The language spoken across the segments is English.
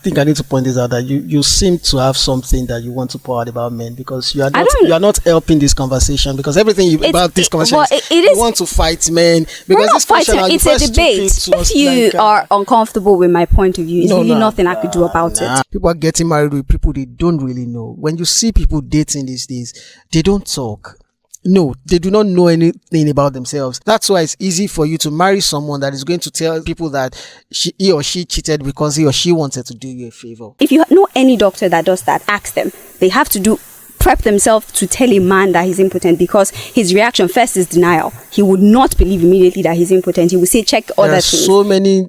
I think I need to point this out that you seem to have something that you want to pour out about men, because you are not helping this conversation, because about this conversation you want to fight men, because this fighting, it's a debate. If you are uncomfortable with my point of view, it's nothing I could do about it. People are getting married with people they don't really know. When you see people dating these days, they don't talk. No, they do not know anything about themselves. That's why it's easy for you to marry someone that is going to tell people that he or she cheated because he or she wanted to do you a favor. If you know any doctor that does that, ask them. They have to prep themselves to tell a man that he's impotent, because his reaction first is denial. He would not believe immediately that he's impotent. He will say, check other things. There are so many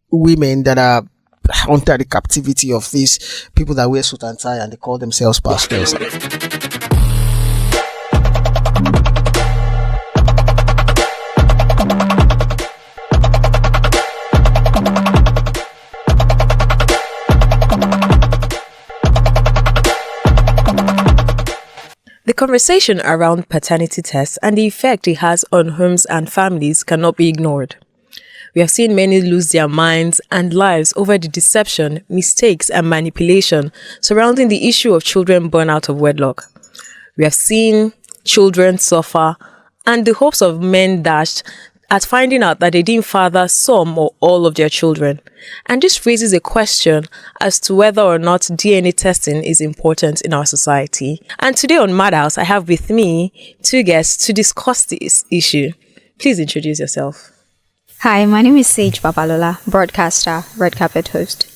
women that are under the captivity of these people that wear suit and tie and they call themselves pastors. The conversation around paternity tests and the effect it has on homes and families cannot be ignored. We have seen many lose their minds and lives over the deception, mistakes, and manipulation surrounding the issue of children born out of wedlock. We have seen children suffer and the hopes of men dashed at finding out that they didn't father some or all of their children. And this raises a question as to whether or not DNA testing is important in our society. And today on Madhouse, I have with me two guests to discuss this issue. Please introduce yourself. Hi, my name is Sage Babalola, broadcaster, red carpet host.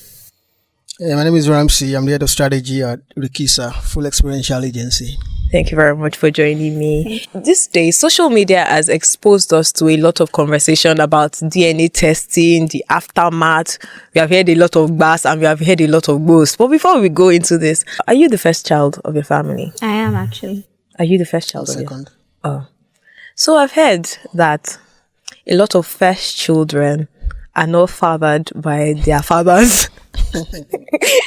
My name is Ramsey. I'm the head of strategy at Rikisa, full experiential agency. Thank you very much for joining me. These days, social media has exposed us to a lot of conversation about DNA testing, the aftermath. We have heard a lot of bass and we have heard a lot of boast. But before we go into this, are you the first child of your family? I am, actually. Are you the first child? Second. So I've heard that a lot of first children are not fathered by their fathers.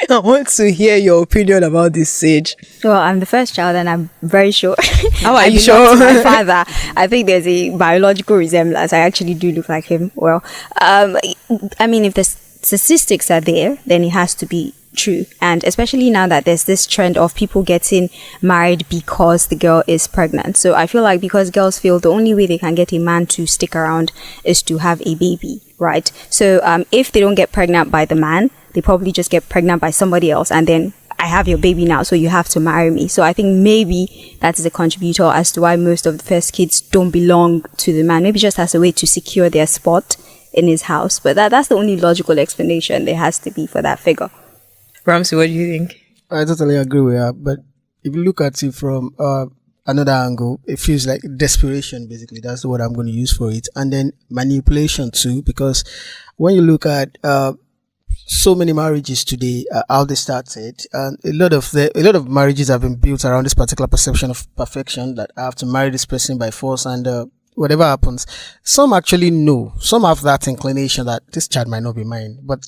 I want to hear your opinion about this, Sage. Well, I'm the first child and I'm very sure. How are you sure? My father, I think there's a biological resemblance. I actually do look like him. Well, I mean, if the statistics are there, then it has to be true. And especially now that there's this trend of people getting married because the girl is pregnant. So I feel like because girls feel the only way they can get a man to stick around is to have a baby, right? So if they don't get pregnant by the man, they probably just get pregnant by somebody else, and then I have your baby now, so you have to marry me. So I think maybe that is a contributor as to why most of the first kids don't belong to the man, maybe just as a way to secure their spot in his house. But that's the only logical explanation there has to be for that figure. Ramsey, what do you think? I totally agree with her, but if you look at it from another angle, it feels like desperation, basically. That's the word I'm going to use for it. And then manipulation too, because when you look at so many marriages today, how they started, and a lot of marriages have been built around this particular perception of perfection, that I have to marry this person by force, and whatever happens, some actually know, some have that inclination that this child might not be mine, but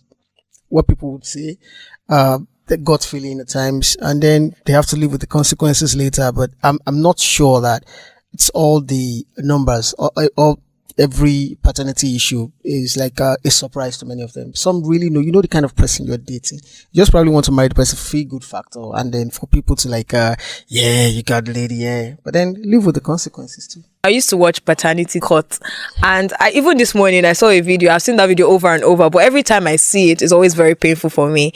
what people would say, the gut feeling at times, and then they have to live with the consequences later. But I'm not sure that it's all the numbers, or every paternity issue is like a surprise to many of them. Some really know, the kind of person you're dating. You just probably want to marry the person for feel good factor, and then for people to like, yeah, you got the lady, yeah. But then live with the consequences too. I used to watch Paternity Court, and even this morning I saw a video. I've seen that video over and over, but every time I see it, it's always very painful for me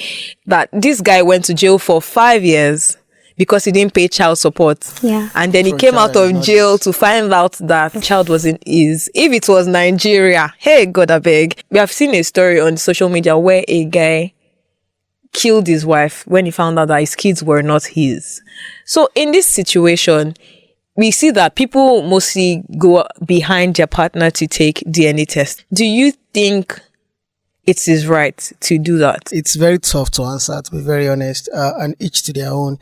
that this guy went to jail for 5 years because he didn't pay child support. Yeah. And then he came out of jail to find out that the child wasn't his. If it was Nigeria, hey, God, I beg. We have seen a story on social media where a guy killed his wife when he found out that his kids were not his. So in this situation, we see that people mostly go behind their partner to take DNA tests. Do you think it is right to do that? It's very tough to answer, to be very honest, and each to their own.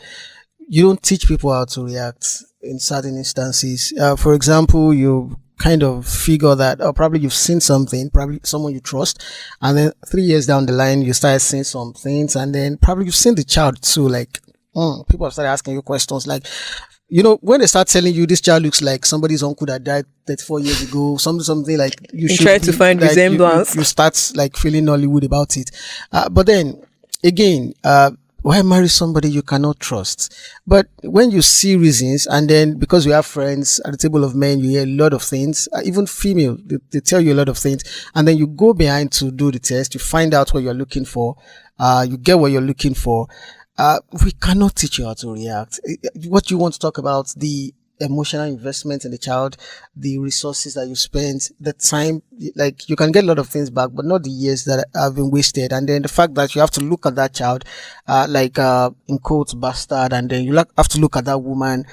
You don't teach people how to react in certain instances. For example, you kind of figure that, probably you've seen something, probably someone you trust, and then 3 years down the line, you start seeing some things, and then probably you've seen the child too, like, people have started asking you questions like, when they start telling you this child looks like somebody's uncle that died 34 years ago, something like you should try to find like, resemblance. You start like feeling Nollywood about it. But then again, why marry somebody you cannot trust? But when you see reasons, and then because we have friends at the table of men, you hear a lot of things, even female, they tell you a lot of things, and then you go behind to do the test, you find out what you're looking for, you get what you're looking for. We cannot teach you how to react. What you want to talk about, the emotional investment in the child, the resources that you spent, the time, like you can get a lot of things back, but not the years that have been wasted. And then the fact that you have to look at that child, in quotes, bastard, and then have to look at that woman.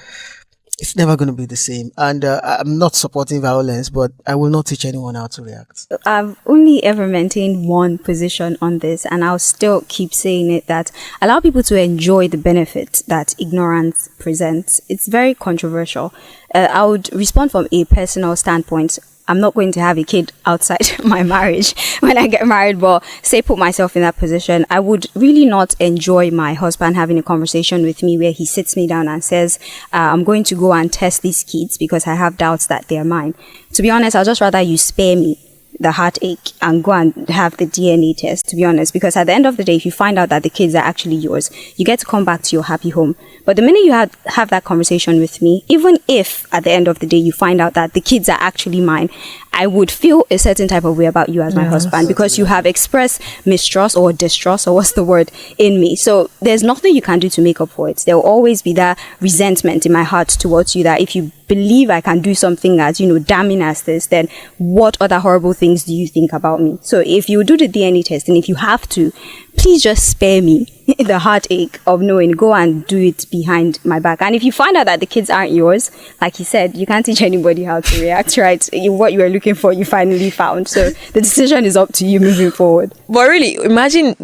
It's never going to be the same. And I'm not supporting violence, but I will not teach anyone how to react. I've only ever maintained one position on this, and I'll still keep saying it, that allow people to enjoy the benefit that ignorance presents. It's very controversial. I would respond from a personal standpoint. I'm not going to have a kid outside my marriage when I get married, but say put myself in that position, I would really not enjoy my husband having a conversation with me where he sits me down and says, I'm going to go and test these kids because I have doubts that they're mine. To be honest, I'll just rather you spare me the heartache and go and have the DNA test, to be honest, because at the end of the day, if you find out that the kids are actually yours, you get to come back to your happy home. But the minute you have that conversation with me, even if at the end of the day you find out that the kids are actually mine, I would feel a certain type of way about you as my husband, because you have expressed mistrust or distrust, or what's the word, in me. So there's nothing you can do to make up for it. There will always be that resentment in my heart towards you, that if you believe I can do something as, damning as this, then what other horrible things do you think about me? So if you do the DNA test, and if you have to, please just spare me the heartache of knowing, go and do it behind my back. And if you find out that the kids aren't yours, like you said, you can't teach anybody how to react, right? What you were looking for, you finally found. So the decision is up to you moving forward. But really, imagine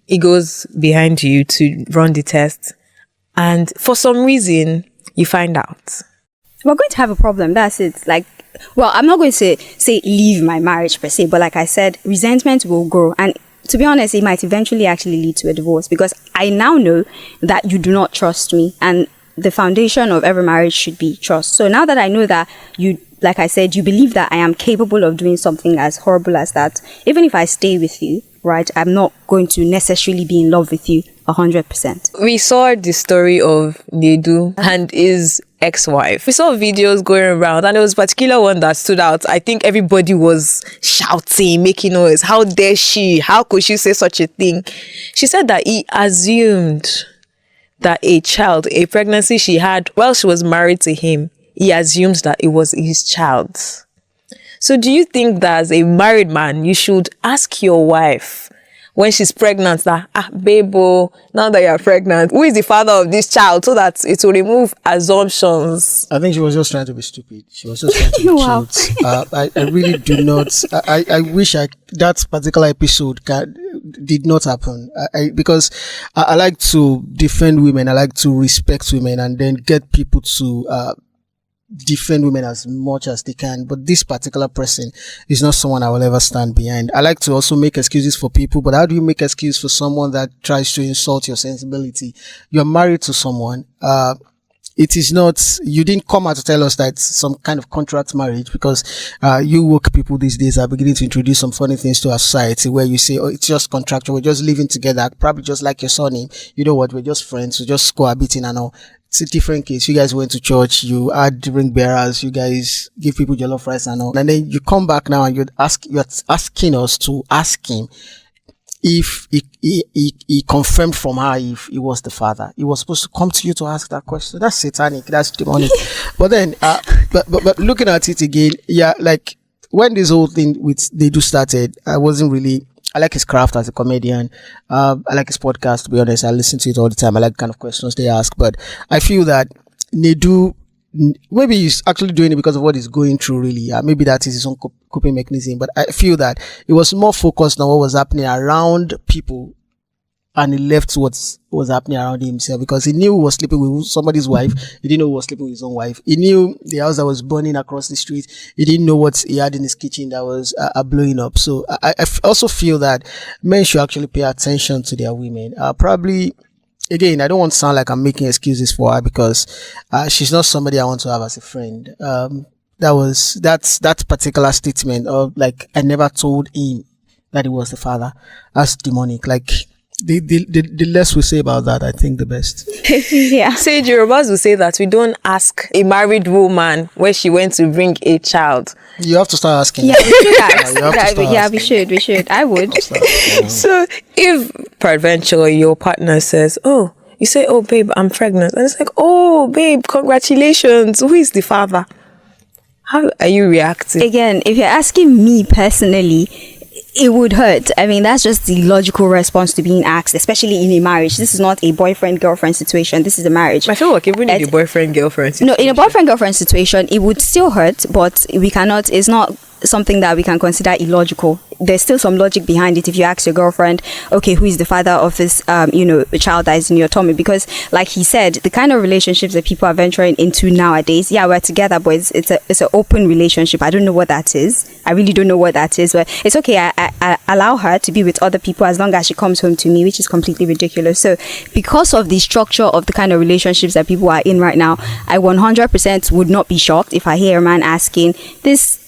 it goes behind you to run the test, and for some reason, you find out. We're going to have a problem. That's it. I'm not going to say leave my marriage per se, but like I said, resentment will grow. And to be honest, it might eventually actually lead to a divorce, because I now know that you do not trust me, and the foundation of every marriage should be trust. So now that I know that you, like I said, you believe that I am capable of doing something as horrible as that, even if I stay with you, right, I'm not going to necessarily be in love with you 100%. We saw the story of Nedu and his ex-wife. We saw videos going around, and there was a particular one that stood out. I think everybody was shouting, making noise. How dare she? How could she say such a thing? She said that he assumed that a pregnancy she had while she was married to him, he assumed that it was his child. So do you think that as a married man, you should ask your wife when she's pregnant that, babe, now that you're pregnant, who is the father of this child, so that it will remove assumptions? I think she was just trying to be stupid. She was just trying to be Wow. cute. I really do not. I wish that particular episode did not happen. Because I like to defend women. I like to respect women, and then get people to defend women as much as they can. But this particular person is not someone I will ever stand behind. I like to also make excuses for people, but how do you make excuse for someone that tries to insult your sensibility? You're married to someone. It is not, you didn't come out to tell us that it's some kind of contract marriage, because you woke people these days are beginning to introduce some funny things to our society where you say, it's just contractual, we're just living together, probably just like your surname. You know what, we're just friends, we're just cohabiting and all. It's a different case. You guys went to church, you had ring bearers, you guys give people jollof rice and all. And then you come back now and you're asking us to ask him if he confirmed from her if he was the father. He was supposed to come to you to ask that question. That's satanic. That's demonic. But then, but looking at it again, like when this whole thing with Nedu started, I like his craft as a comedian. I like his podcast, to be honest. I listen to it all the time. I like the kind of questions they ask. But I feel that Nedu, maybe he's actually doing it because of what he's going through, really. Maybe that is his own coping mechanism. But I feel that it was more focused on what was happening around people, and he left what was happening around himself, because he knew he was sleeping with somebody's wife. He didn't know he was sleeping with his own wife. He knew the house that was burning across the street. He didn't know what he had in his kitchen that was blowing up. So I also feel that men should actually pay attention to their women. Probably, again, I don't want to sound like I'm making excuses for her, because she's not somebody I want to have as a friend. That particular statement of, like, I never told him that he was the father. That's demonic. Like, The less we say about that, I think the best. Yeah. Say Yorubas will say that we don't ask a married woman where she went to bring a child. You have to start asking. Yeah, we should ask. You have to start Yeah, we asking. should. I would. So if peradventure your partner says, oh, you say, oh, babe, I'm pregnant. And it's like, oh, babe, congratulations. Who is the father? How are you reacting? Again, if you're asking me personally, it would hurt. I mean, that's just the logical response to being asked, especially in a marriage. This is not a boyfriend-girlfriend situation. This is a marriage. I feel like even in a boyfriend-girlfriend situation. No, in a boyfriend-girlfriend situation, it would still hurt, but we cannot, it's not something that we can consider illogical. There's still some logic behind it. If you ask your girlfriend, okay, who is the father of this, the child that is in your tummy? Because like he said, the kind of relationships that people are venturing into nowadays, yeah, we're together, but it's an open relationship. I don't know what that is. I really don't know what that is, but it's okay. I allow her to be with other people as long as she comes home to me, which is completely ridiculous. So because of the structure of the kind of relationships that people are in right now, I 100% would not be shocked if I hear a man asking this,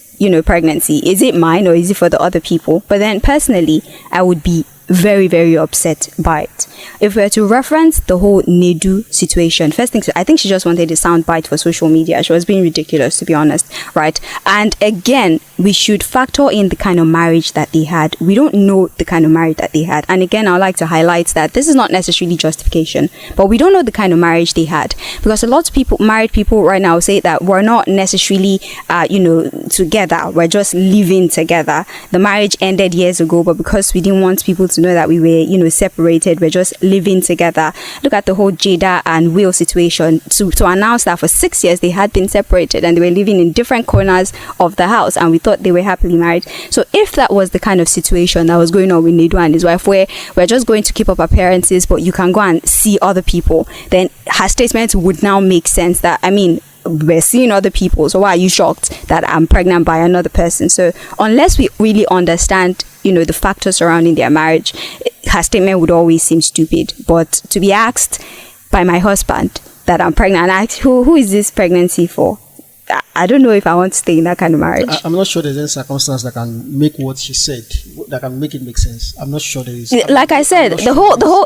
pregnancy, is it mine or is it for the other people? But then personally, I would be very, very upset by it. If we were to reference the whole Nedu situation, first thing, I think she just wanted a soundbite for social media. She was being ridiculous, to be honest, right? And again, we should factor in the kind of marriage that they had. We don't know the kind of marriage that they had. And again, I'd like to highlight that this is not necessarily justification, but we don't know the kind of marriage they had, because a lot of people, married people right now, say that we're not necessarily, together. We're just living together. The marriage ended years ago, but because we didn't want people to know that we were, separated, we're just living together. Look at the whole Jada and Will situation. To announce that for 6 years they had been separated and they were living in different corners of the house, and we thought they were happily married. So if that was the kind of situation that was going on with Nedu and his wife, where we're just going to keep up appearances, but you can go and see other people, then her statement would now make sense. That, I mean, we're seeing other people, so why are you shocked that I'm pregnant by another person? So unless we really understand, the factors surrounding their marriage, her statement would always seem stupid. But to be asked by my husband that I'm pregnant, and asked, who is this pregnancy for? I don't know if I want to stay in that kind of marriage. I'm not sure there's any circumstance that can make what she said, that can make it make sense. I'm not sure there is. Like I said, the whole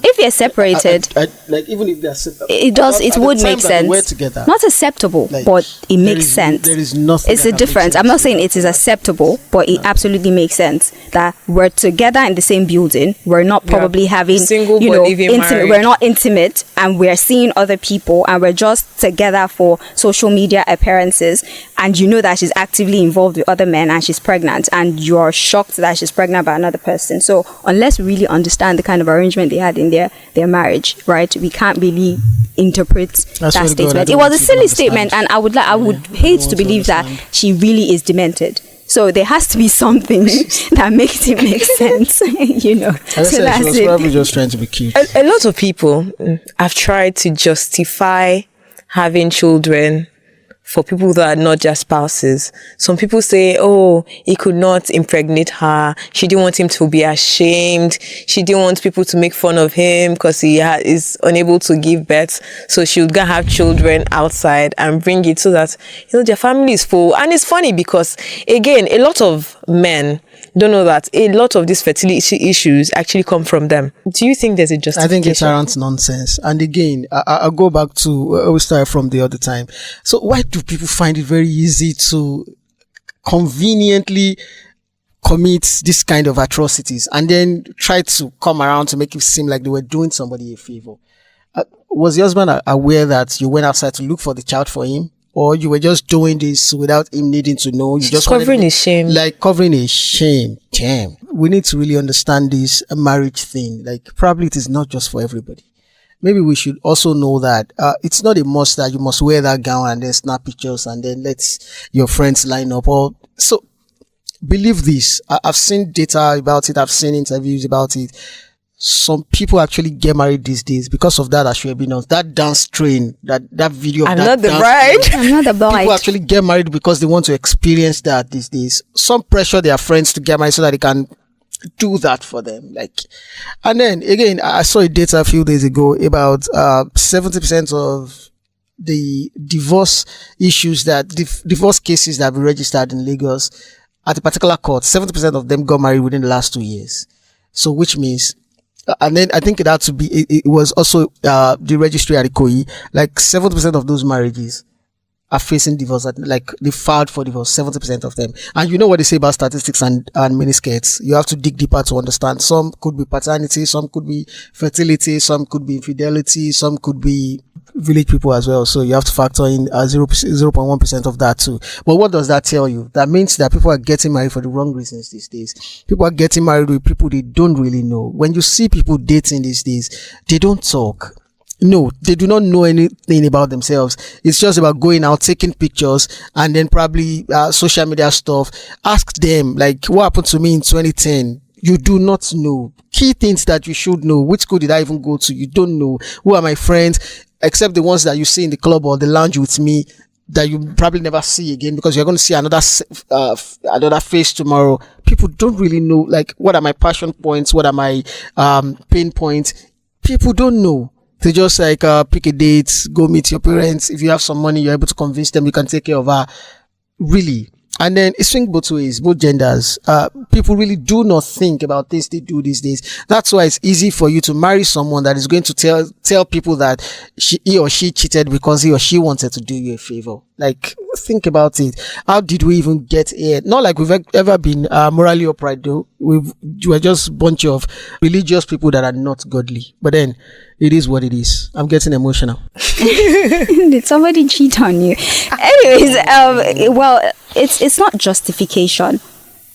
if you're separated, like even if they're separated, it would make sense. We're together. Not acceptable, Like, but it makes sense. There is nothing. It's a difference. I'm not saying it is acceptable, but it absolutely makes sense that we're together in the same building. We're not probably having single, but even intimate. We're not intimate, and we're seeing other people, and we're just together for social media appearances. And you know that she's actively involved with other men, and she's pregnant, and you're shocked that she's pregnant by another person. So unless we really understand the kind of arrangement they had in their marriage, right, we can't really interpret that statement. It was a silly statement, and I would hate to believe that she really is demented. So there has to be something that makes it make sense, So that's she was it. probably just trying to be cute. A lot of people have tried to justify having children for people that are not just spouses. Some people say, oh, he could not impregnate her. She didn't want him to be ashamed. She didn't want people to make fun of him because he is unable to give birth. So she would go have children outside and bring it so that, their family is full. And it's funny because, again, a lot of men don't know that a lot of these fertility issues actually come from them. Do you think there's a justification? I think it's arrant nonsense. And again, I'll go back to where we started from the other time. So why do people find it very easy to conveniently commit this kind of atrocities and then try to come around to make it seem like they were doing somebody a favor? Was your husband aware that you went outside to look for the child for him? Or you were just doing this without him needing to know? You just covering his shame. Like covering his shame. Damn. We need to really understand this marriage thing. Like probably it is not just for everybody. Maybe we should also know that it's not a must that you must wear that gown and then snap pictures and then let your friends line up. Or so believe this. I've seen data about it. I've seen interviews about it. Some people actually get married these days because of that. That dance train, that video. I'm that not the dance bride. train. I'm not the bride. People actually get married because they want to experience that these days. Some pressure their friends to get married so that they can do that for them. And then again, I saw a data a few days ago about 70% of the divorce issues divorce cases that have been registered in Lagos at a particular court. 70% of them got married within the last 2 years. So which means, and then I think it had to be, it was also the registry at Ikoyi, like 70% of those marriages are facing divorce, like they filed for divorce, 70% of them. And you know what they say about statistics and miniskirts. You have to dig deeper to understand. Some could be paternity, some could be fertility, some could be infidelity, some could be village people as well. So you have to factor in 0.1% of that too. But what does that tell you? That means that people are getting married for the wrong reasons these days. People are getting married with people they don't really know. When you see people dating these days, they don't talk. No, they do not know anything about themselves. It's just about going out, taking pictures, and then probably social media stuff. Ask them, like, what happened to me in 2010? You do not know. Key things that you should know. Which school did I even go to? You don't know. Who are my friends? Except the ones that you see in the club or the lounge with me that you probably never see again, because you're going to see another face tomorrow. People don't really know, like, what are my passion points? What are my pain points? People don't know. They just like pick a date, go meet your parents. If you have some money, you're able to convince them you can take care of her. Really. And then it swings both ways, both genders. People really do not think about this they do these days. That's why it's easy for you to marry someone that is going to tell people that he or she cheated because he or she wanted to do you a favor. Like, think about it. How did we even get here? Not like we've ever been morally upright, though. We're just a bunch of religious people that are not godly. But then it is what it is. I'm getting emotional. Did somebody cheat on you? Anyways, well, it's not justification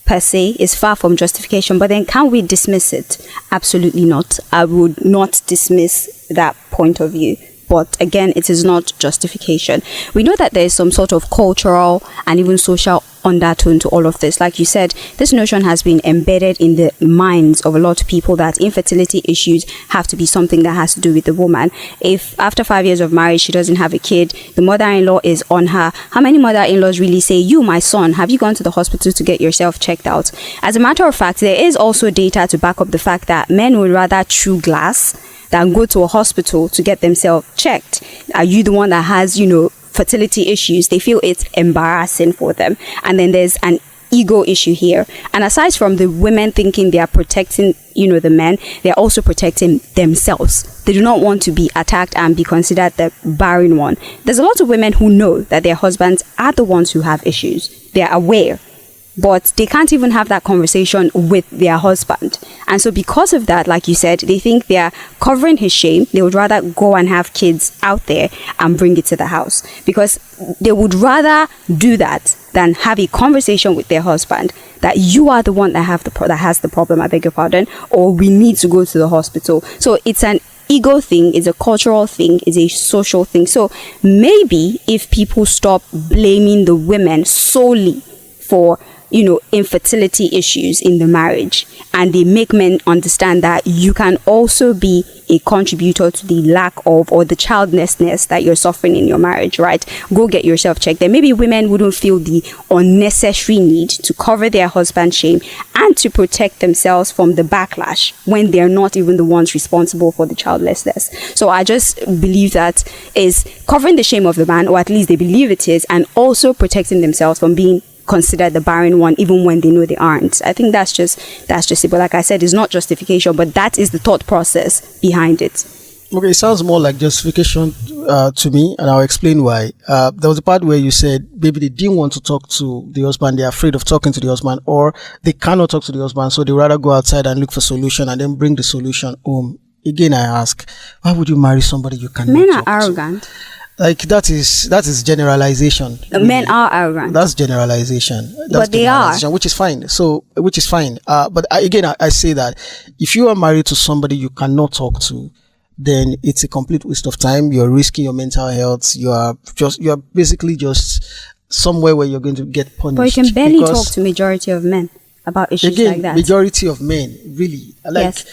per se. It's far from justification. But then can we dismiss it? Absolutely not. I would not dismiss that point of view. But again, it is not justification. We know that there is some sort of cultural and even social undertone to all of this. Like you said, this notion has been embedded in the minds of a lot of people that infertility issues have to be something that has to do with the woman. If after 5 years of marriage, she doesn't have a kid, the mother-in-law is on her. How many mother-in-laws really say, you, my son, have you gone to the hospital to get yourself checked out? As a matter of fact, there is also data to back up the fact that men would rather chew glass than go to a hospital to get themselves checked. Are you the one that has, fertility issues? They feel it's embarrassing for them. And then there's an ego issue here. And aside from the women thinking they are protecting, the men, they're also protecting themselves. They do not want to be attacked and be considered the barren one. There's a lot of women who know that their husbands are the ones who have issues. They're aware. But they can't even have that conversation with their husband. And so because of that, like you said, they think they're covering his shame. They would rather go and have kids out there and bring it to the house. Because they would rather do that than have a conversation with their husband that you are the one that has the problem, I beg your pardon, or we need to go to the hospital. So it's an ego thing, it's a cultural thing, it's a social thing. So maybe if people stop blaming the women solely for infertility issues in the marriage, and they make men understand that you can also be a contributor to the lack of or the childlessness that you're suffering in your marriage, right? Go get yourself checked. Then maybe women wouldn't feel the unnecessary need to cover their husband's shame and to protect themselves from the backlash when they're not even the ones responsible for the childlessness. So I just believe that is covering the shame of the man, or at least they believe it is, and also protecting themselves from being considered the barren one even when they know they aren't. I think that's just it. But like I said, it's not justification, but that is the thought process behind it. Okay, it sounds more like justification to me, and I'll explain why. There was a part where you said maybe they didn't want to talk to the husband, they're afraid of talking to the husband, or they cannot talk to the husband, so they rather go outside and look for solution and then bring the solution home. Again, I ask, why would you marry somebody you cannot Men talk are arrogant. to? Like that is generalization. Really. Men are arrogant. That's generalization. But they are, which is fine. But I say that if you are married to somebody you cannot talk to, then it's a complete waste of time. You're risking your mental health. You're basically just somewhere where you're going to get punished. But you can barely talk to majority of men about issues like that. Majority of men, really. Yes.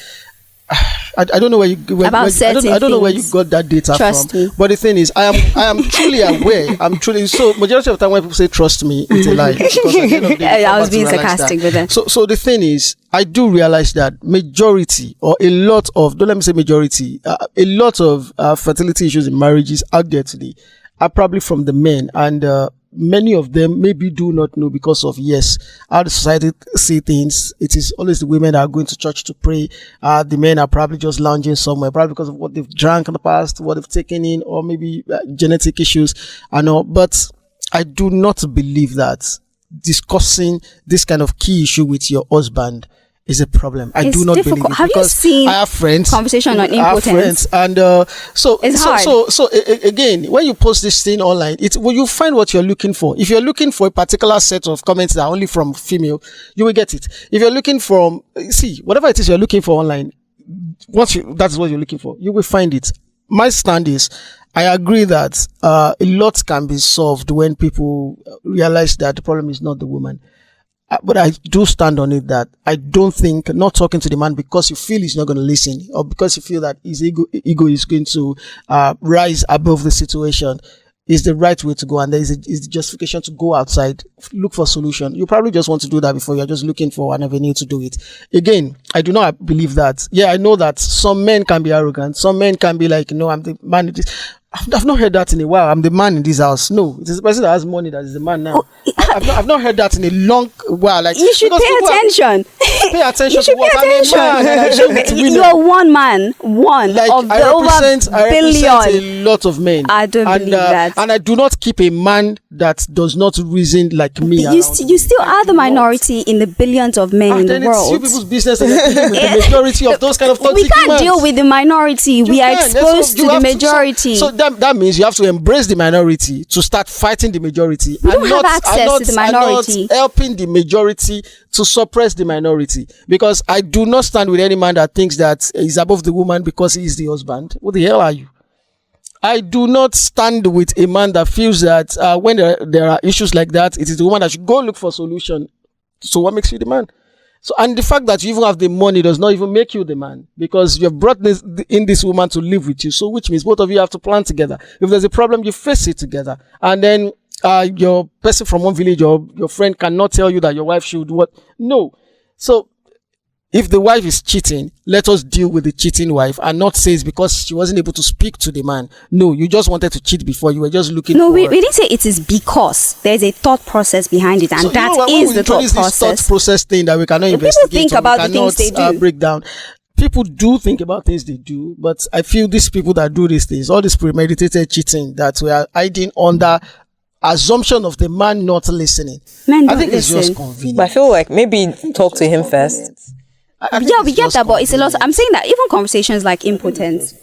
I don't know where you I don't know where you got that data trust from. Me. But the thing is, I am truly aware. So majority of the time when people say trust me, it's a lie. I was being sarcastic with it. So the thing is, I do realize that majority, or a lot of, don't let me say majority, a lot of fertility issues in marriages out there today are probably from the men, and many of them maybe do not know because of, yes, how the society see things. It is always the women that are going to church to pray. The men are probably just lounging somewhere, probably because of what they've drank in the past, what they've taken in, or maybe genetic issues and all. But I do not believe that discussing this kind of key issue with your husband is a problem. I do not believe it. Have you seen I have friends, conversation on I have impotence? friends, and It's hard. Again, when you post this thing online, will you find what you're looking for? If you're looking for a particular set of comments that are only from female, you will get it. If you're looking from, see, whatever it is you're looking for online, that's what you're looking for, you will find it. My stand is, I agree that a lot can be solved when people realize that the problem is not the woman. But I do stand on it that I don't think not talking to the man because you feel he's not going to listen, or because you feel that his ego is going to rise above the situation, is the right way to go. And there is the justification to go outside, look for a solution. You probably just want to do that before you're just looking for an avenue to do it. Again, I do not believe that. Yeah, I know that some men can be arrogant. Some men can be like, I'm the man. I've not heard that in a while. I'm the man in this house. No, it is the person that has money that is the man now. I've not heard that in a long while. Like, you should pay attention. Pay attention. You should pay attention. You're one man, like, of the over billion. I represent a lot of men. I don't believe that. And I do not keep a man that does not reason like me. You still are the minority in the billions of men in the world. It's you people's business and you're dealing with the majority of those kind of toxic We can't humans. deal with the minority. We are exposed to the majority. So that means you have to embrace the minority to start fighting the majority. We don't have access to the minority. And not helping the majority to suppress the minority. Because I do not stand with any man that thinks that he's above the woman because he is the husband. What the hell are you? I do not stand with a man that feels that when there are issues like that, it is the woman that should go look for a solution. So what makes you the man? So, and the fact that you even have the money does not even make you the man, because you have brought this woman to live with you. So, which means both of you have to plan together. If there's a problem, you face it together. And then, your person from one village or your friend cannot tell you that your wife should what? No. So, if the wife is cheating, let us deal with the cheating wife and not say it's because she wasn't able to speak to the man. No, you just wanted to cheat before. You were just looking for... No, we didn't say it is because. There's a thought process behind it, and so, that is the thought process. This thought process thing that we cannot investigate. People think about the things they do. Break down. People do think about things they do, but I feel these people that do these things, all this premeditated cheating that we are hiding under assumption of the man not listening. I think it's just convenient. But I feel like maybe talk to him first. We get that, but it's a lot. I'm saying that even conversations like impotence,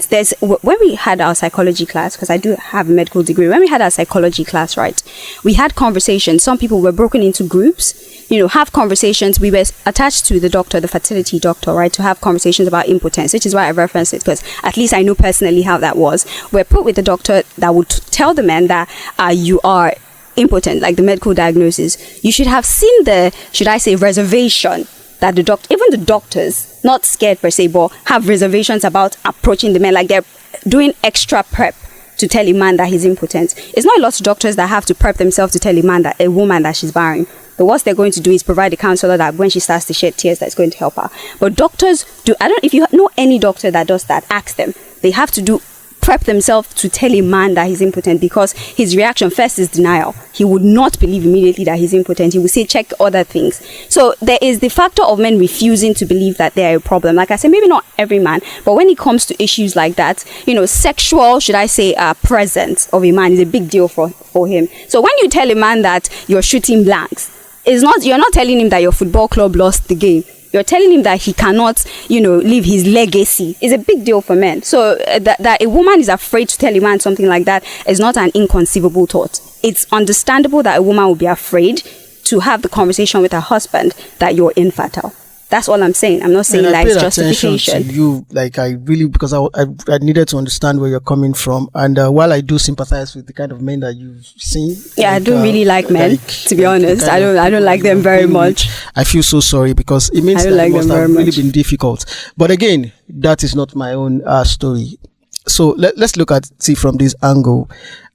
there's, when we had our psychology class, because I do have a medical degree, when we had our psychology class, right, we had conversations. Some people were broken into groups, have conversations. We were attached to the doctor, the fertility doctor, right, to have conversations about impotence, which is why I referenced it, because at least I know personally how that was. We're put with the doctor that would tell the man that you are impotent, like the medical diagnosis. You should have seen the, should I say, reservation that even the doctors, not scared per se, but have reservations about approaching the man, like they're doing extra prep to tell a man that he's impotent. It's not a lot of doctors that have to prep themselves to tell a woman that she's barren. The worst they're going to do is provide a counselor that when she starts to shed tears, that's going to help her. But doctors do, if you know any doctor that does that, ask them. They have to prep themselves to tell a man that he's impotent, because his reaction first is denial. He would not believe immediately that he's impotent. He would say, check other things. So there is the factor of men refusing to believe that they're a problem. Like I said, maybe not every man, but when it comes to issues like that, sexual, should I say, presence of a man is a big deal for him. So when you tell a man that you're shooting blanks, you're not telling him that your football club lost the game. You're telling him that he cannot, leave his legacy. It's a big deal for men. So that a woman is afraid to tell a man something like that is not an inconceivable thought. It's understandable that a woman will be afraid to have the conversation with her husband that you're infertile. That's all I'm saying. I'm not saying that it's justification. To you, like, I really, because I needed to understand where you're coming from. And while I do sympathize with the kind of men that you've seen, I don't really like men. To be honest, I don't like them very much. I feel so sorry, because it means that it must have really been difficult. But again, that is not my own story. So let's look at it from this angle.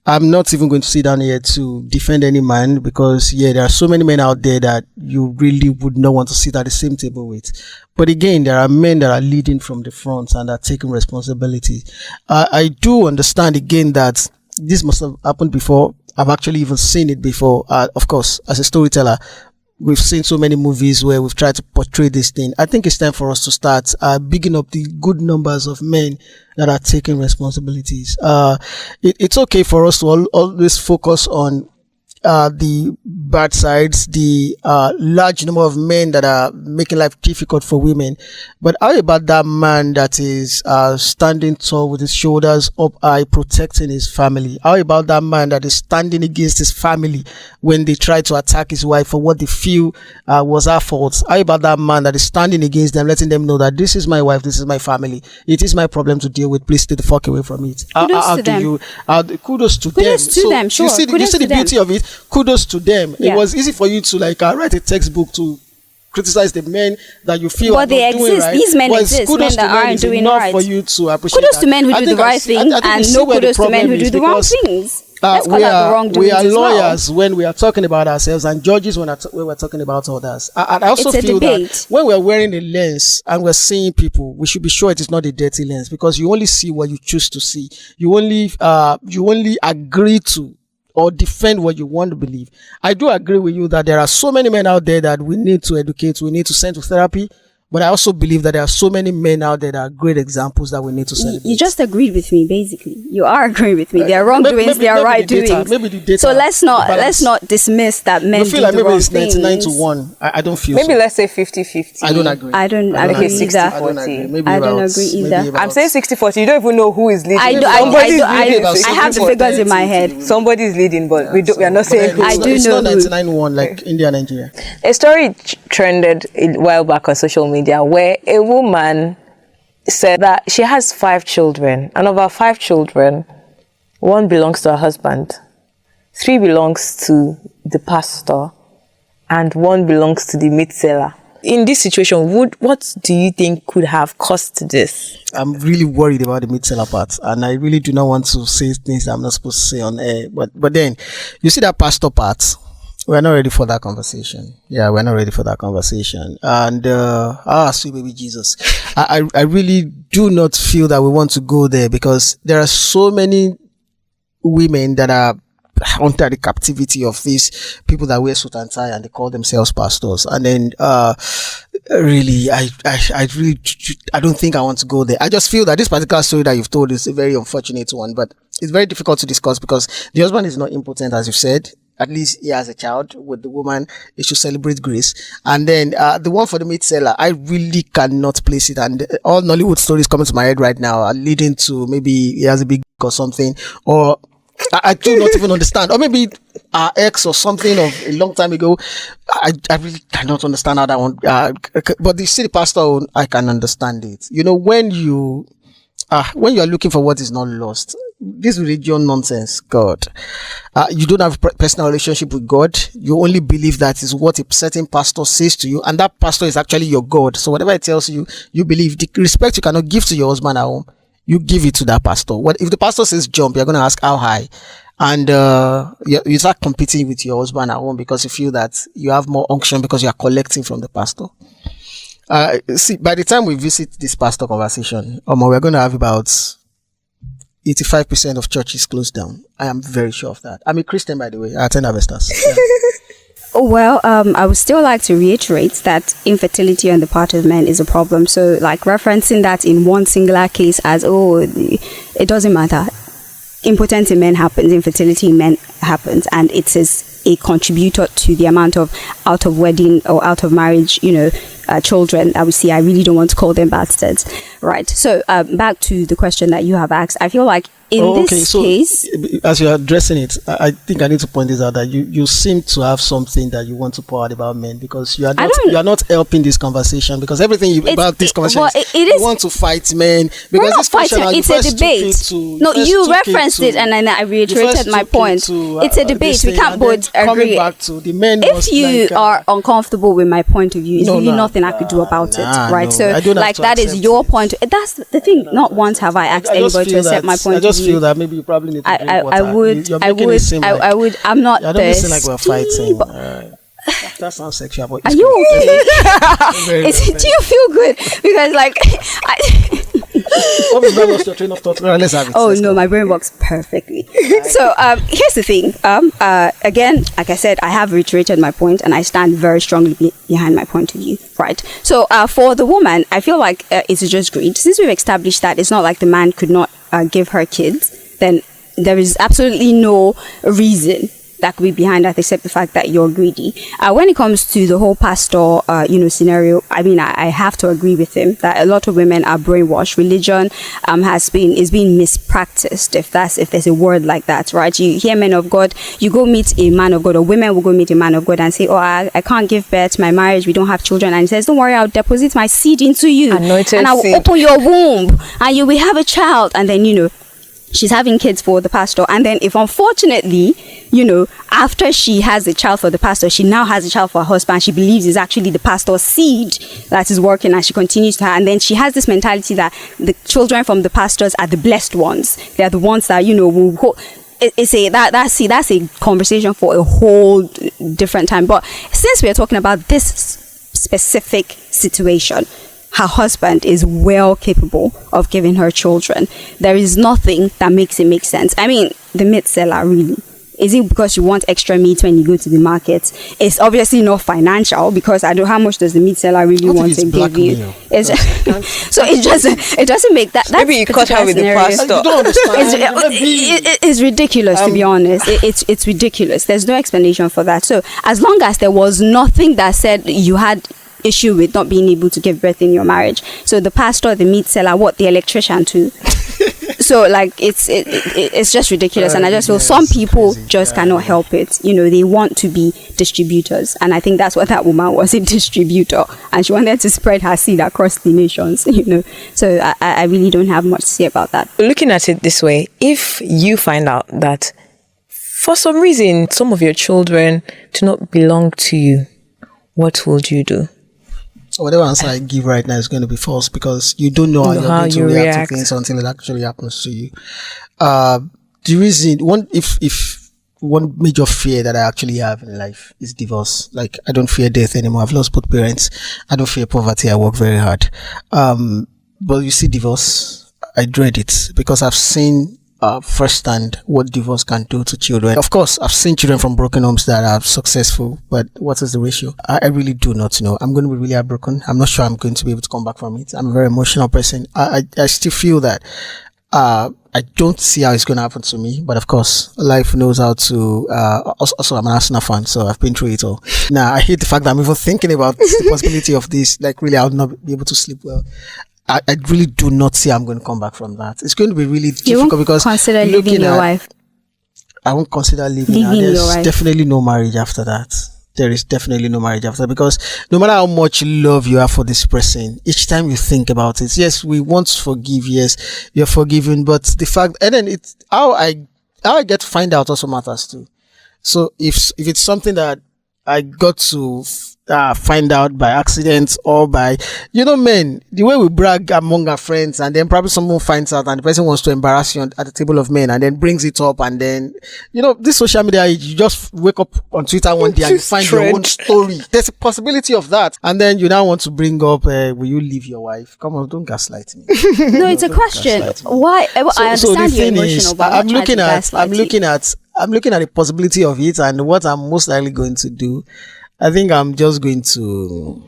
I'm not even going to sit down here to defend any man, because there are so many men out there that you really would not want to sit at the same table with. But again, there are men that are leading from the front and are taking responsibility. I do understand again that this must have happened before. I've actually even seen it before. Of course, as a storyteller, we've seen so many movies where we've tried to portray this thing. I think it's time for us to start bigging up the good numbers of men that are taking responsibilities. It's okay for us to always focus on the bad sides, the large number of men that are making life difficult for women. But how about that man that is standing tall with his shoulders up high, protecting his family? How about that man that is standing against his family when they try to attack his wife for what they feel was her fault? How about that man that is standing against them, letting them know that this is my wife, this is my family, it is my problem to deal with, please stay the fuck away from it? Kudos to them. Kudos to Kudos to them, sure. You see the beauty of it. Kudos to them. Yeah. It was easy for you to write a textbook to criticize the men that you feel are But they not doing exist. right. These men But exist. kudos Men to that aren't is doing enough right. for you to appreciate Kudos that. to men who I do think the I right see- I thing, think we and see no where the kudos to men problem who do is the wrong because, things. Let's call we out the are wrongdoings as well. lawyers when we are talking about ourselves and judges when we're talking about others. I also It's a feel debate. that when we're wearing a lens and we're seeing people, we should be sure it is not a dirty lens, because you only see what you choose to see. You only agree to or defend what you want to believe. I do agree with you that there are so many men out there that we need to educate, we need to send to therapy. But I also believe that there are so many men out there that are great examples that we need to celebrate. You just agreed with me, basically. You are agreeing with me. There are wrongdoings, there are right doings. Maybe the data. So let's not dismiss that men I feel do like the maybe wrong it's 99 to things. 1. I don't feel Maybe so. let's say 50-50. I don't agree. I don't agree agree Okay, either. I don't agree. Maybe I don't about- agree maybe either. about- I'm saying 60-40. You don't even know who is leading. Somebody's leading. I have the figures in my head. Somebody is leading, but we are not saying who. I do it's know not who. 99-1 like India, Nigeria. A story trended a while back on social media where a woman said that she has 5 children, and of her 5 children, 1 belongs to her husband, 3 belongs to the pastor, and 1 belongs to the meat seller. In this situation, what do you think could have caused this? I'm really worried about the mid-seller part, and I really do not want to say things that I'm not supposed to say on air. But then, you see that pastor part, we're not ready for that conversation. Yeah, we're not ready for that conversation. And, sweet baby Jesus. I really do not feel that we want to go there, because there are so many women that are under the captivity of these people that wear suit and tie and they call themselves pastors. And then, really, I don't think I want to go there. I just feel that this particular story that you've told is a very unfortunate one, but it's very difficult to discuss because the husband is not impotent, as you've said. At least he has a child with the woman. They should celebrate grace. And then the one for the meat seller, I really cannot place it. And all Nollywood stories coming to my head right now are leading to maybe he has a big or something, or I do not even understand, or maybe our ex or something of a long time ago. I really cannot understand how that one. But the city pastor, I can understand it. You know, when you are looking for what is not lost, this religion nonsense, God, you don't have a personal relationship with God. You only believe that is what a certain pastor says to you, and that pastor is actually your God. So whatever it tells you, you believe. The respect you cannot give to your husband at home, you give it to that pastor. What if the pastor says jump, you're going to ask how high, and you start competing with your husband at home because you feel that you have more unction because you are collecting from the pastor. See, by the time we visit this pastor conversation, we're going to have about 85% of churches closed down. I am very sure of that. I'm a Christian, by the way. I attend Avestas. Yeah. Well, I would still like to reiterate that infertility on the part of men is a problem. So, like, referencing that in one singular case as, it doesn't matter. Impotence in men happens, infertility in men happens, and it is a contributor to the amount of out of wedding or out of marriage, children that we see. I really don't want to call them bastards, right? So back to the question that you have asked, I feel like in this case, as you're addressing it, I think I need to point this out, that you seem to have something that you want to pour out about men, because you are not helping this conversation, because everything about this conversation you want to fight men, because this question it's a debate. You referenced it and then I reiterated my point. It's a debate. We can't both agree. Back to the men, if you are uncomfortable with my point of view, it's really nothing I could do about it, right? So like that is your point. That's the thing. Not once have I asked anybody to accept my point of view. I just feel that maybe you probably need to drink water. I would. I'm not. I don't listen like we're fighting. That sounds sexual. But are you okay? Do you feel good? Because like, Obviously, I lost your train of thought. Let's have it. Oh Let's no, go. my brain works perfectly. So here's the thing. Again, like I said, I have reiterated my point, and I stand very strongly behind my point of view. Right. So for the woman, I feel like it's just greed. Since we've established that it's not like the man could not give her kids, then there is absolutely no reason that could be behind that except the fact that you're greedy. When it comes to the whole pastor, scenario, I mean, I have to agree with him that a lot of women are brainwashed. Religion is being mispracticed, if there's a word like that, right? You hear men of God, you go meet a man of God, or women will go meet a man of God and say, oh, I can't give birth to my marriage, we don't have children, and he says, don't worry, I'll deposit my seed into you, Anointed and I will seed. open your womb, and you will have a child, and then she's having kids for the pastor. And then if unfortunately, after she has a child for the pastor, she now has a child for her husband, she believes is actually the pastor's seed that is working, and she continues to have. And then she has this mentality that the children from the pastors are the blessed ones. They are the ones that, will that's a conversation for a whole different time. But since we're talking about this specific situation, her husband is well capable of giving her children. There is nothing that makes it make sense. I mean, the meat seller, really. Is it because you want extra meat when you go to the market? It's obviously not financial, because how much does the meat seller really want to give you? So it doesn't make that. Maybe you caught her with the pastor. You don't understand. It's ridiculous, to be honest. It's ridiculous. There's no explanation for that. So as long as there was nothing that said you had issue with not being able to give birth in your marriage, so the pastor, the meat seller, the electrician too. So it's just ridiculous, and I just feel some people just cannot help it. They want to be distributors, and I think that's what that woman was, a distributor, and she wanted to spread her seed across the nations. So I really don't have much to say about that. Looking at it this way, if you find out that for some reason some of your children do not belong to you, what would you do? Whatever answer I give right now is going to be false, because you don't know how you're going to react to things until it actually happens to you. The reason, one major fear that I actually have in life is divorce. Like, I don't fear death anymore. I've lost both parents. I don't fear poverty. I work very hard. But you see, divorce, I dread it, because I've seen firsthand what divorce can do to children. Of course, I've seen children from broken homes that are successful, but what is the ratio? I really do not know. I'm going to be really heartbroken. I'm not sure I'm going to be able to come back from it. I'm a very emotional person. I still feel that I don't see how it's going to happen to me, but of course, life knows how to. Also, I'm an Arsenal fan, so I've been through it all. Now, I hate the fact that I'm even thinking about the possibility of this. Like, really, I'll not be able to sleep well. I really do not see I'm going to come back from that. It's going to be really difficult, because consider leaving your wife. I won't consider leaving her. There's definitely no marriage after that. There is definitely no marriage after, because no matter how much love you have for this person, each time you think about it, yes, we want to forgive, yes, you're forgiven, but the fact, and then it's how I get to find out also matters too. So if it's something that I got to find out by accident, or by, men, the way we brag among our friends, and then probably someone finds out and the person wants to embarrass you at the table of men, and then brings it up, and then, this social media, you just wake up on Twitter one day and you find your own story. There's a possibility of that. And then you now want to bring up, will you leave your wife? Come on, don't gaslight me. No, it's a question. Why? I understand you're emotional, but I'm looking at the possibility of it, and what I'm most likely going to do. I think I'm just going to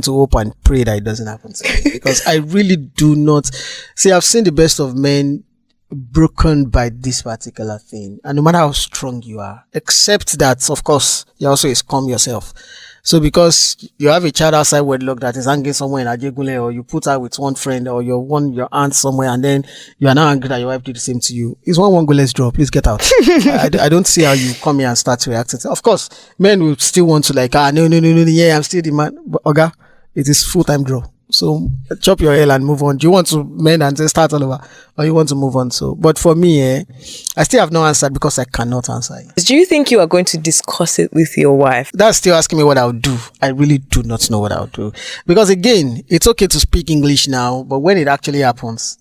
hope and pray that it doesn't happen to me, because I really do not see. I've seen the best of men broken by this particular thing, and no matter how strong you are, except that, of course, you also is calm yourself. So because you have a child outside wedlock that is hanging somewhere in Ajegule, or you put her with one friend, or your aunt somewhere, and then you are now angry that your wife did the same to you. It's one go, let's draw. Please get out. I don't see how you come here and start reacting. Of course, men will still want to no, yeah, I'm still the man. But Oga, it is full-time draw. So chop your hair and move on. Do you want to mend and then start all over, or you want to move on? So, but for me, I still have no answer, because I cannot answer it. Do you think you are going to discuss it with your wife? That's still asking me what I'll do. I really do not know what I'll do, because again, it's okay to speak English now, but when it actually happens,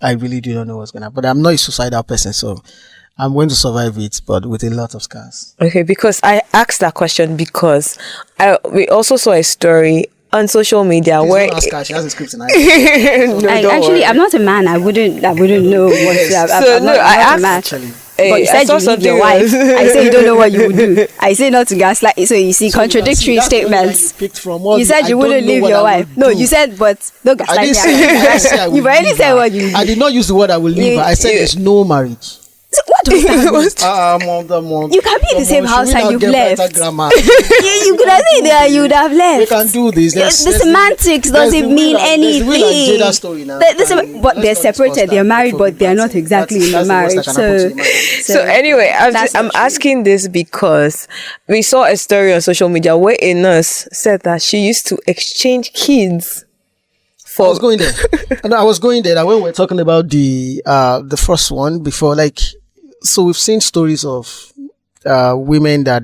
I really do not know what's going to happen. But I'm not a suicidal person, so I'm going to survive it, but with a lot of scars. Okay, because I asked that question because we also saw a story on social media Please where don't ask her. She has a script tonight. no, don't Actually, worry. I'm not a man. I wouldn't know what. Yes. So, I'm no, not, I I'm not a asked- man. Actually. Hey, But you I said saw you leave something your wife. else. I say you don't know what you would do. I say not to gaslight. So you see, So you can contradictory see, that's the only line statements. you picked from all You the, said I you don't wouldn't know leave what your I wife. would No, do. you said, but don't gaslight I didn't me. say, I didn't say I would You've already leave said her. what you would I do. did not use the word I will leave You- her. I said you- there's no marriage. So what does that mean? You can be in the same house and you've left. You could have said that you would have left. We can do this. The semantics doesn't mean anything. But they're separated. They're married, but they're not exactly in a marriage. So anyway, That's I'm not true. asking this because we saw a story on social media where a nurse said that she used to exchange kids I was going there. And I was going there. When we were talking about the first one before, like, so we've seen stories of women that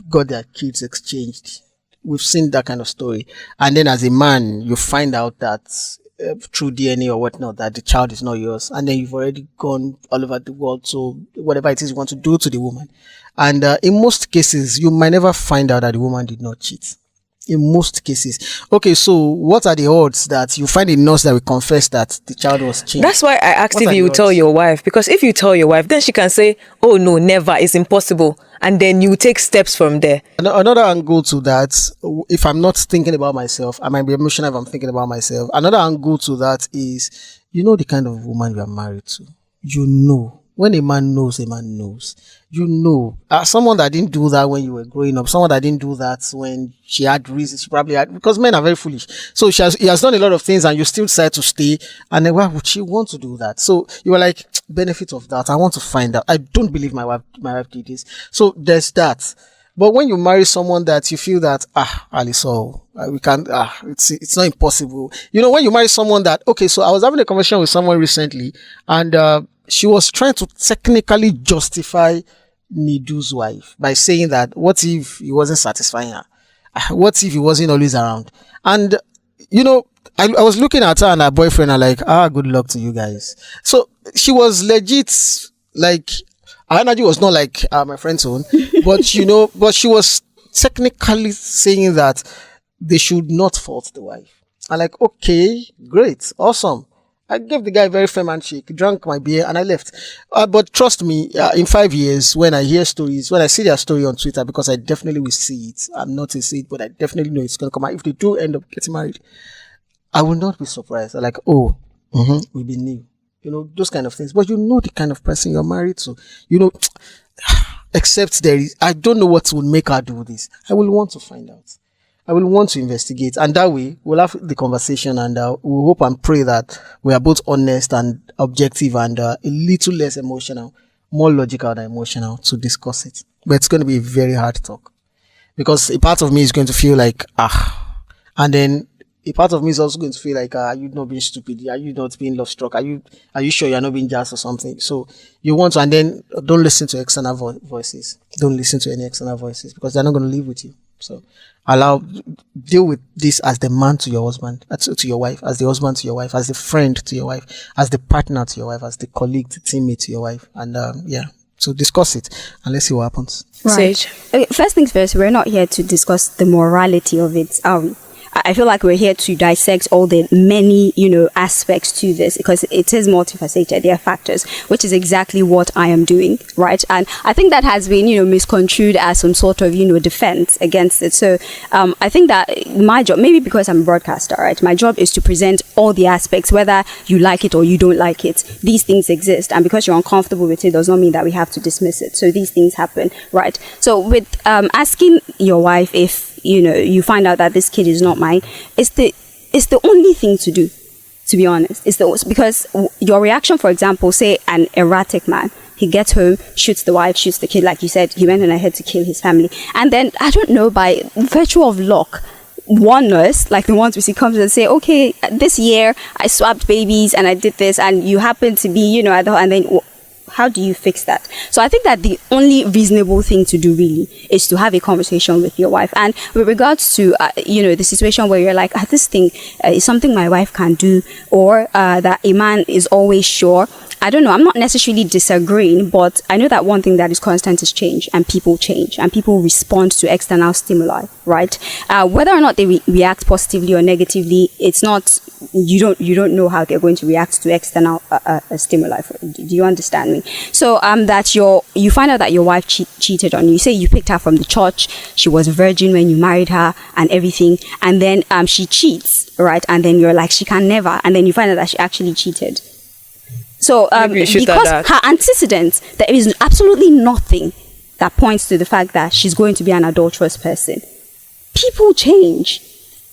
got their kids exchanged. We've seen that kind of story. And then as a man, you find out that through DNA or whatnot, that the child is not yours. And then you've already gone all over the world. So whatever it is you want to do to the woman. And in most cases, you might never find out that the woman did not cheat. In most cases. Okay, so what are the odds that you find a nurse that will confess that the child was changed? That's why I asked What if are you the would tell odds? your wife, because if you tell your wife, then she can say, oh no, never, it's impossible, and then you take steps from there. Another angle to that, if I'm not thinking about myself, I might be emotional if I'm thinking about myself. Another angle to that is, you know the kind of woman you are married to. You know. When a man knows, a man knows. You know. Someone that didn't do that when you were growing up, someone that didn't do that when she had reasons, she probably had, because men are very foolish. So he has done a lot of things and you still decide to stay. And then why would she want to do that? So you were like, benefit of that. I want to find out. I don't believe my wife did this. So there's that. But when you marry someone that you feel that, Aliso, we can't, it's not impossible. You know, when you marry someone that, okay, so I was having a conversation with someone recently and, she was trying to technically justify Nidu's wife by saying that what if he wasn't satisfying her? What if he wasn't always around? And, you know, I was looking at her and her boyfriend and like, good luck to you guys. So she was legit, like, her energy was not like my friend's own, but you know, but she was technically saying that they should not fault the wife. I'm like, okay, great, awesome. I gave the guy a very firm handshake, drank my beer, and I left. But trust me, in 5 years, when I hear stories, when I see their story on Twitter, because I definitely will see it. I'm not to see it, but I definitely know it's going to come out. If they do end up getting married, I will not be surprised. I'm like, we'll be new. You know, those kind of things. But you know the kind of person you're married to. You know, except I don't know what will make her do this. I will want to find out. I will want to investigate, and that way we'll have the conversation, and we'll hope and pray that we are both honest and objective and a little less emotional, more logical than emotional to discuss it. But it's going to be a very hard talk because a part of me is going to feel like and then a part of me is also going to feel like are you not being stupid? Are you not being love struck? Are you sure you're not being jazzed or something? So you want to, and then don't listen to external voices. Don't listen to any external voices because they're not going to live with you. So deal with this as the man to your husband, to your wife, as the husband to your wife, as the friend to your wife, as the partner to your wife, as the colleague, the teammate to your wife. And so discuss it and let's see what happens. Right. Sage. Okay, first things first, we're not here to discuss the morality of it, are we? I feel like we're here to dissect all the many, aspects to this because it is multifaceted. There are factors, which is exactly what I am doing, right? And I think that has been, misconstrued as some sort of, defense against it. So I think that my job, maybe because I'm a broadcaster, right? My job is to present all the aspects, whether you like it or you don't like it. These things exist. And because you're uncomfortable with it does not mean that we have to dismiss it. So these things happen, right? So with asking your wife if, you find out that this kid is not mine, it's the only thing to do, to be honest. Because your reaction, for example, say an erratic man, he gets home, shoots the wife, shoots the kid, like you said, he went on ahead to kill his family. And then, I don't know, by virtue of luck, one nurse, like the ones we see, comes and say, okay, this year I swapped babies and I did this, and you happen to be, and then how do you fix that? So I think that the only reasonable thing to do really is to have a conversation with your wife. And with regards to the situation where you're like, this thing is something my wife can do, or that a man is always sure. I don't know. I'm not necessarily disagreeing, but I know that one thing that is constant is change, and people respond to external stimuli, right? Whether or not they react positively or negatively, it's not, you don't know how they're going to react to external stimuli. Do you understand me? So that you find out that your wife cheated on you. You say you picked her from the church, she was a virgin when you married her and everything, and then she cheats, right? And then you're like, she can never, and then you find out that she actually cheated. So because her antecedents, there is absolutely nothing that points to the fact that she's going to be an adulterous person. People change.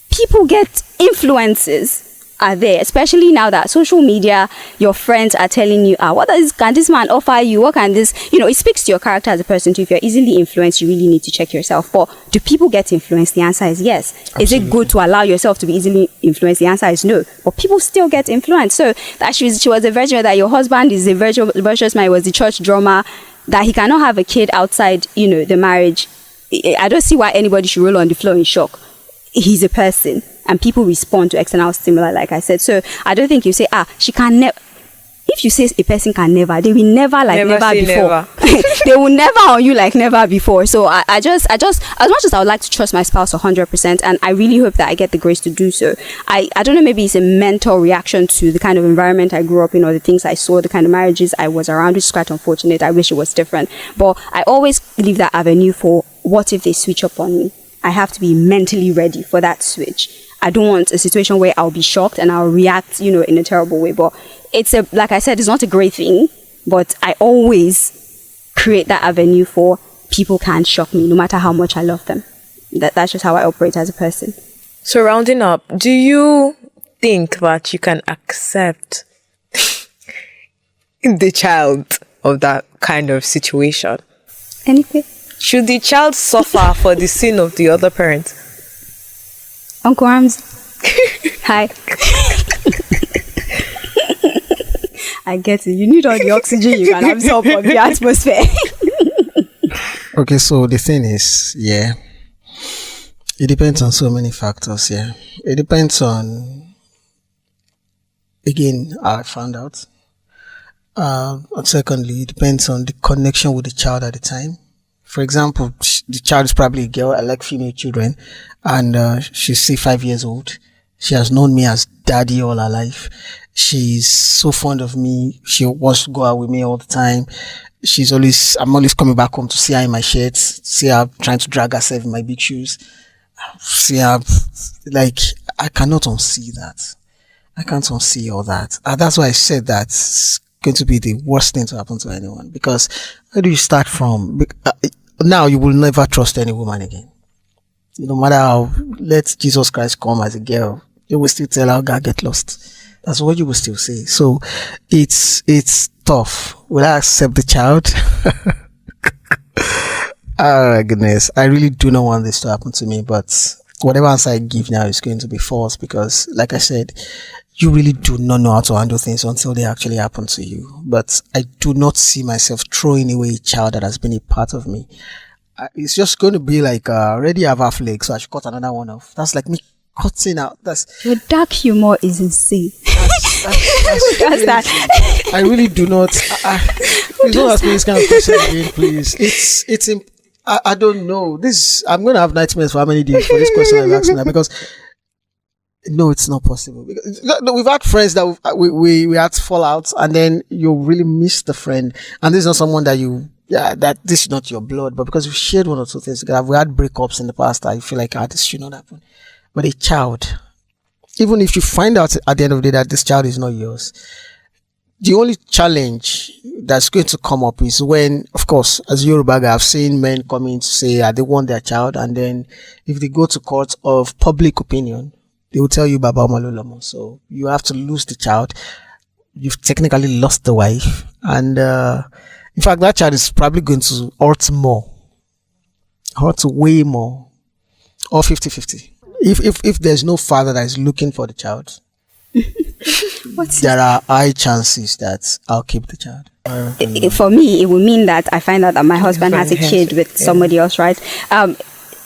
People get influences are there, especially now that social media, your friends are telling you, can this man offer you? What can this, it speaks to your character as a person too. If you're easily influenced, you really need to check yourself. But do people get influenced? The answer is yes. Absolutely. Is it good to allow yourself to be easily influenced? The answer is no. But people still get influenced. So that she was a virgin, that your husband is a virtuous man, was the church drummer, that he cannot have a kid outside, the marriage. I don't see why anybody should roll on the floor in shock. He's a person, and people respond to external stimuli, like I said. So I don't think you say, she can never. If you say a person can never, they will never never before. Never. They will never on you like never before. So I just, as much as I would like to trust my spouse 100%, and I really hope that I get the grace to do so. I don't know, maybe it's a mental reaction to the kind of environment I grew up in, or the things I saw, the kind of marriages I was around, which is quite unfortunate. I wish it was different. But I always leave that avenue for, what if they switch up on me? I have to be mentally ready for that switch. I don't want a situation where I'll be shocked and I'll react, in a terrible way. But like I said, it's not a great thing, but I always create that avenue for, people can't shock me no matter how much I love them. That's just how I operate as a person. So rounding up, do you think that you can accept the child of that kind of situation? Anything? Should the child suffer for the sin of the other parent? Uncle Ramsey. Hi. I get it. You need all the oxygen you can absorb from the atmosphere. Okay, so the thing is, it depends on so many factors, It depends on, again, how I found out. And secondly, it depends on the connection with the child at the time. For example, the child is probably a girl. I like female children, and she's say 5 years old. She has known me as daddy all her life. She's so fond of me. She wants to go out with me all the time. I'm always coming back home to see her in my shirts, see her trying to drag herself in my big shoes. See her, I cannot unsee that. I can't unsee all that. And that's why I said that's going to be the worst thing to happen to anyone, because where do you start from? Now you will never trust any woman again. No matter how, let Jesus Christ come as a girl, you will still tell her, God, get lost. That's what you will still say. So it's tough. Will I accept the child? Oh my goodness, I really do not want this to happen to me, but whatever answer I give now is going to be false, because like I said, you really do not know how to handle things until they actually happen to you. But I do not see myself throwing away a child that has been a part of me. It's just going to be like, already have half leg, so I should cut another one off. That's like me cutting out. Your dark humor is insane. That's that. I really do not. Please don't ask me this kind of question again, please. I don't know. I'm going to have nightmares for how many days for this question I'm asking now, because no, it's not possible. Because we've had friends that we had fallouts, and then you really miss the friend, and this is not someone that this is not your blood, but because we shared one or two things together, we had breakups in the past. I feel like this should not happen. But a child, even if you find out at the end of the day that this child is not yours, the only challenge that's going to come up is when, of course, as Yoruba guy, I've seen men come in to say they want their child, and then if they go to court of public opinion, they will tell you Babalola. So you have to lose the child. You've technically lost the wife, and in fact, that child is probably going to hurt way more, or 50-50. If there's no father that is looking for the child, there are high chances that I'll keep the child. For me, it would mean that I find out that my husband has a kid with somebody else, right?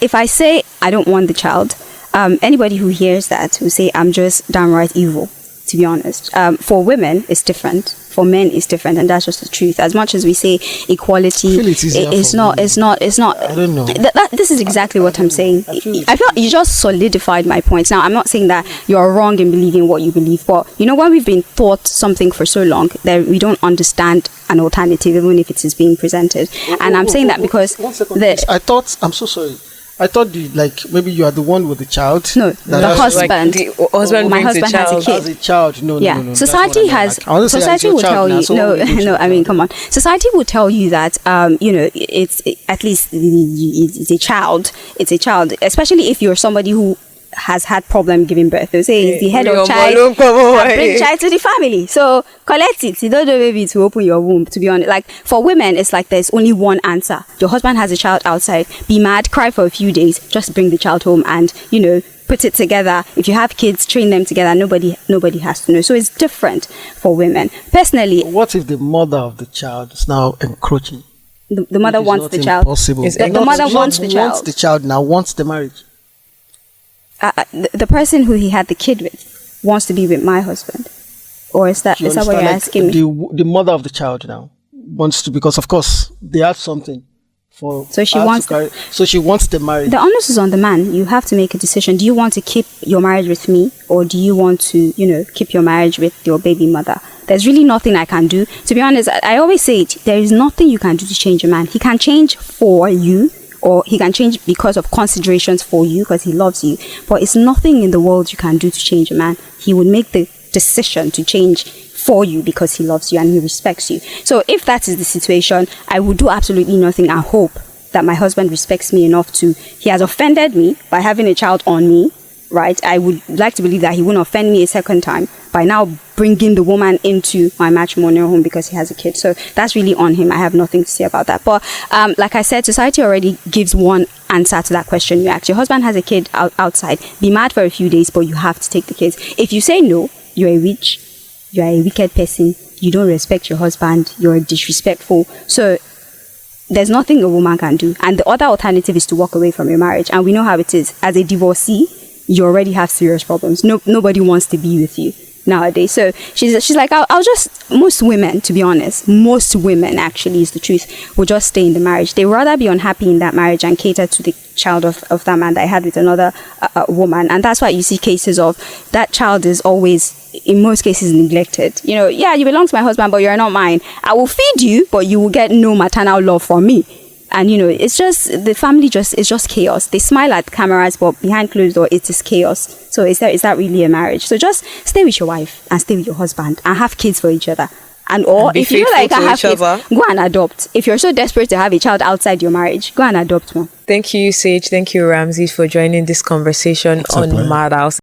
If I say I don't want the child, anybody who hears that will say I'm just downright evil, to be honest. For women, it's different. For men, it's different, and that's just the truth. As much as we say equality, it's not. I don't know. This is exactly what I'm saying. I feel you just solidified my points. Now, I'm not saying that you're wrong in believing what you believe, but when we've been taught something for so long that we don't understand an alternative, even if it is being presented. And I'm saying that because I'm so sorry. I thought maybe you are the one with the child. No, the husband. Like the husband my husband has a kid. As a child, no. Society society will tell you. No. I mean, come on. Society will tell you that it's at least it's a child. It's a child, especially if you're somebody who has had problem giving birth. They'll say he's the head of child, bring child to the family. So collect it. You don't know maybe to open your womb, to be honest. Like for women, it's like there's only one answer. Your husband has a child outside. Be mad, cry for a few days, just bring the child home and, put it together. If you have kids, train them together. Nobody has to know. So it's different for women. Personally, what if the mother of the child is now encroaching? The mother wants the child. Impossible. The mother wants the child. Wants the child now, wants the marriage. The person who he had the kid with wants to be with my husband, or is that what you're asking me? The mother of the child now wants to, because of course they have something for. So she wants. So she wants the marriage. The onus is on the man. You have to make a decision. Do you want to keep your marriage with me, or do you want to, keep your marriage with your baby mother? There's really nothing I can do. To be honest, I always say it. There is nothing you can do to change a man. He can change for you, or he can change because of considerations for you, because he loves you. But it's nothing in the world you can do to change a man. He would make the decision to change for you because he loves you and he respects you. So if that is the situation, I would do absolutely nothing. I hope that my husband respects me enough he has offended me by having a child on me, right? I would like to believe that he wouldn't offend me a second time by now bringing the woman into my matrimonial home because he has a kid. So that's really on him. I have nothing to say about that. But like I said, society already gives one answer to that question you asked. Your husband has a kid outside. Be mad for a few days, but you have to take the kids. If you say no, you're a witch. You're a wicked person. You don't respect your husband. You're disrespectful. So there's nothing a woman can do. And the other alternative is to walk away from your marriage. And we know how it is. As a divorcee, you already have serious problems. Nobody wants to be with you nowadays. So she's like, I'll just, most women, to be honest, most women actually is the truth, will just stay in the marriage. They rather be unhappy in that marriage and cater to the child of that man that I had with another woman. And that's why you see cases of that child is always, in most cases, neglected. You belong to my husband, but you're not mine. I will feed you, but you will get no maternal love from me. And it's just, the family is just chaos. They smile at cameras, but behind closed door, it is chaos. So is that really a marriage? So just stay with your wife and stay with your husband and have kids for each other. Or if you like to have kids, go and adopt. If you're so desperate to have a child outside your marriage, go and adopt one. Thank you, Sage. Thank you, Ramsey, for joining this conversation on Mad House.